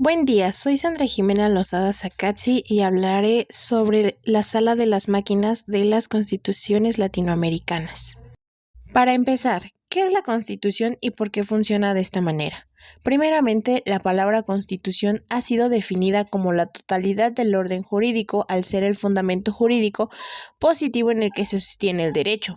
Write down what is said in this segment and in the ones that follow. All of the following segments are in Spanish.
Buen día, soy Sandra Jimena Lozada Sacazzi y hablaré sobre la Sala de las Máquinas de las Constituciones Latinoamericanas. Para empezar, ¿qué es la Constitución y por qué funciona de esta manera? Primeramente, la palabra Constitución ha sido definida como la totalidad del orden jurídico al ser el fundamento jurídico positivo en el que se sostiene el derecho.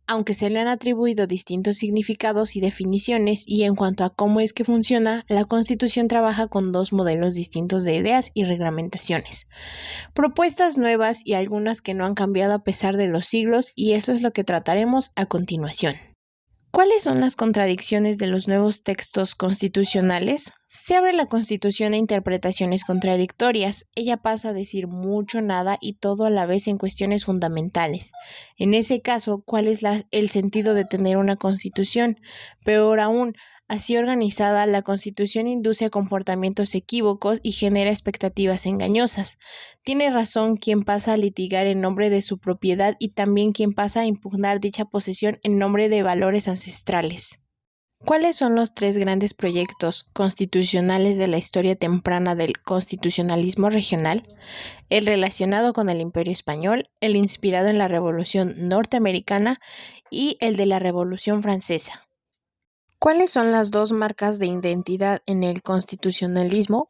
Aunque se le han atribuido distintos significados y definiciones, y en cuanto a cómo es que funciona, la Constitución trabaja con dos modelos distintos de ideas y reglamentaciones, propuestas nuevas y algunas que no han cambiado a pesar de los siglos, y eso es lo que trataremos a continuación. ¿Cuáles son las contradicciones de los nuevos textos constitucionales? Se abre la Constitución a interpretaciones contradictorias. Ella pasa a decir mucho, nada y todo a la vez en cuestiones fundamentales. En ese caso, ¿cuál es el sentido de tener una Constitución? Peor aún, así organizada, la Constitución induce a comportamientos equívocos y genera expectativas engañosas. Tiene razón quien pasa a litigar en nombre de su propiedad y también quien pasa a impugnar dicha posesión en nombre de valores ancestrales. ¿Cuáles son los tres grandes proyectos constitucionales de la historia temprana del constitucionalismo regional? El relacionado con el Imperio Español, el inspirado en la Revolución Norteamericana y el de la Revolución Francesa. ¿Cuáles son las dos marcas de identidad en el constitucionalismo?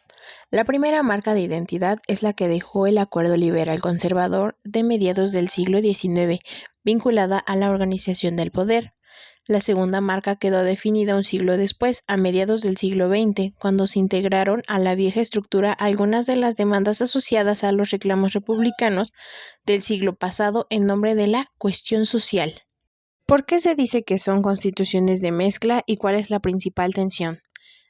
La primera marca de identidad es la que dejó el Acuerdo Liberal Conservador de mediados del siglo XIX, vinculada a la organización del poder. La segunda marca quedó definida un siglo después, a mediados del siglo XX, cuando se integraron a la vieja estructura algunas de las demandas asociadas a los reclamos republicanos del siglo pasado en nombre de la cuestión social. ¿Por qué se dice que son constituciones de mezcla y cuál es la principal tensión?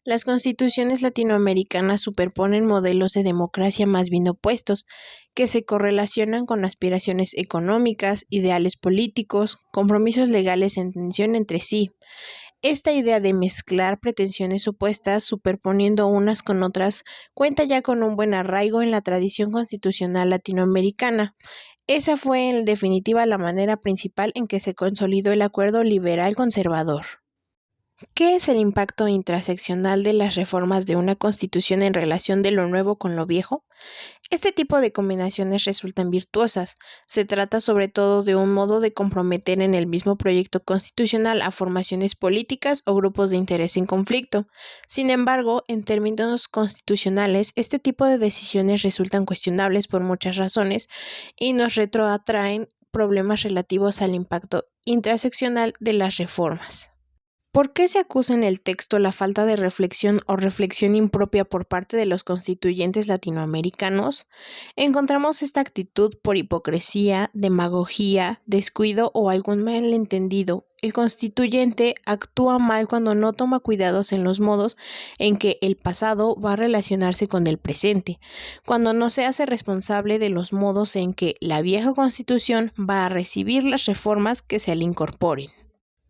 Las constituciones latinoamericanas superponen modelos de democracia más bien opuestos, que se correlacionan con aspiraciones económicas, ideales políticos, compromisos legales en tensión entre sí. Esta idea de mezclar pretensiones opuestas superponiendo unas con otras cuenta ya con un buen arraigo en la tradición constitucional latinoamericana. Esa fue en definitiva la manera principal en que se consolidó el acuerdo liberal conservador. ¿Qué es el impacto interseccional de las reformas de una constitución en relación de lo nuevo con lo viejo? Este tipo de combinaciones resultan virtuosas. Se trata sobre todo de un modo de comprometer en el mismo proyecto constitucional a formaciones políticas o grupos de interés en conflicto. Sin embargo, en términos constitucionales, este tipo de decisiones resultan cuestionables por muchas razones y nos retroatraen problemas relativos al impacto interseccional de las reformas. ¿Por qué se acusa en el texto la falta de reflexión o reflexión impropia por parte de los constituyentes latinoamericanos? Encontramos esta actitud por hipocresía, demagogía, descuido o algún malentendido. El constituyente actúa mal cuando no toma cuidados en los modos en que el pasado va a relacionarse con el presente, cuando no se hace responsable de los modos en que la vieja constitución va a recibir las reformas que se le incorporen.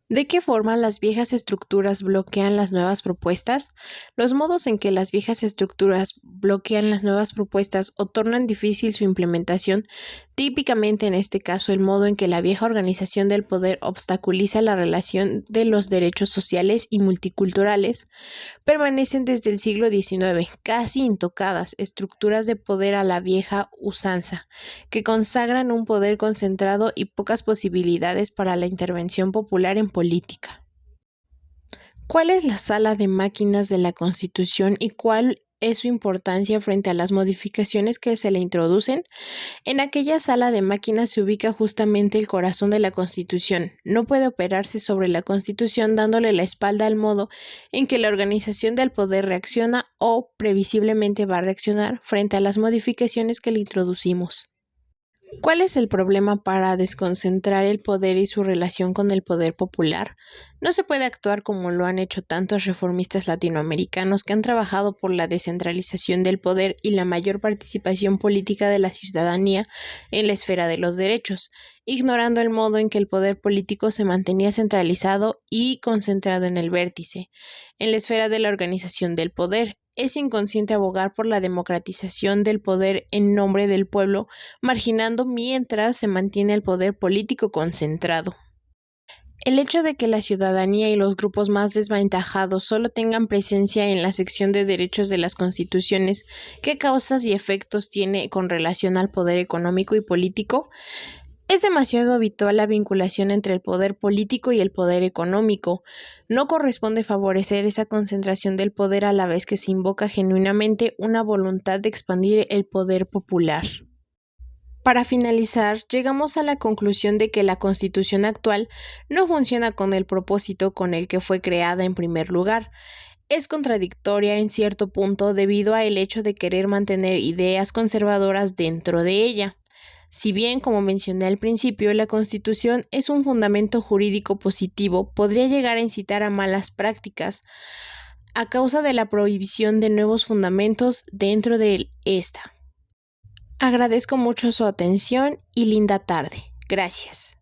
¿De qué forma las viejas estructuras bloquean las nuevas propuestas? Los modos en que las viejas estructuras bloquean las nuevas propuestas o tornan difícil su implementación, típicamente en este caso el modo en que la vieja organización del poder obstaculiza la relación de los derechos sociales y multiculturales, permanecen desde el siglo XIX, casi intocadas, estructuras de poder a la vieja usanza, que consagran un poder concentrado y pocas posibilidades para la intervención popular en política. ¿Cuál es la sala de máquinas de la Constitución y cuál es su importancia frente a las modificaciones que se le introducen? En aquella sala de máquinas se ubica justamente el corazón de la Constitución. No puede operarse sobre la Constitución dándole la espalda al modo en que la organización del poder reacciona o previsiblemente va a reaccionar frente a las modificaciones que le introducimos. ¿Cuál es el problema para desconcentrar el poder y su relación con el poder popular? No se puede actuar como lo han hecho tantos reformistas latinoamericanos que han trabajado por la descentralización del poder y la mayor participación política de la ciudadanía en la esfera de los derechos, ignorando el modo en que el poder político se mantenía centralizado y concentrado en el vértice, en la esfera de la organización del poder. Es inconsciente abogar por la democratización del poder en nombre del pueblo, marginando mientras se mantiene el poder político concentrado. El hecho de que la ciudadanía y los grupos más desventajados solo tengan presencia en la sección de derechos de las constituciones, ¿qué causas y efectos tiene con relación al poder económico y político? Es demasiado habitual la vinculación entre el poder político y el poder económico. No corresponde favorecer esa concentración del poder a la vez que se invoca genuinamente una voluntad de expandir el poder popular. Para finalizar, llegamos a la conclusión de que la Constitución actual no funciona con el propósito con el que fue creada en primer lugar. Es contradictoria en cierto punto debido al hecho de querer mantener ideas conservadoras dentro de ella. Si bien, como mencioné al principio, la Constitución es un fundamento jurídico positivo, podría llegar a incitar a malas prácticas a causa de la prohibición de nuevos fundamentos dentro de esta. Agradezco mucho su atención y linda tarde. Gracias.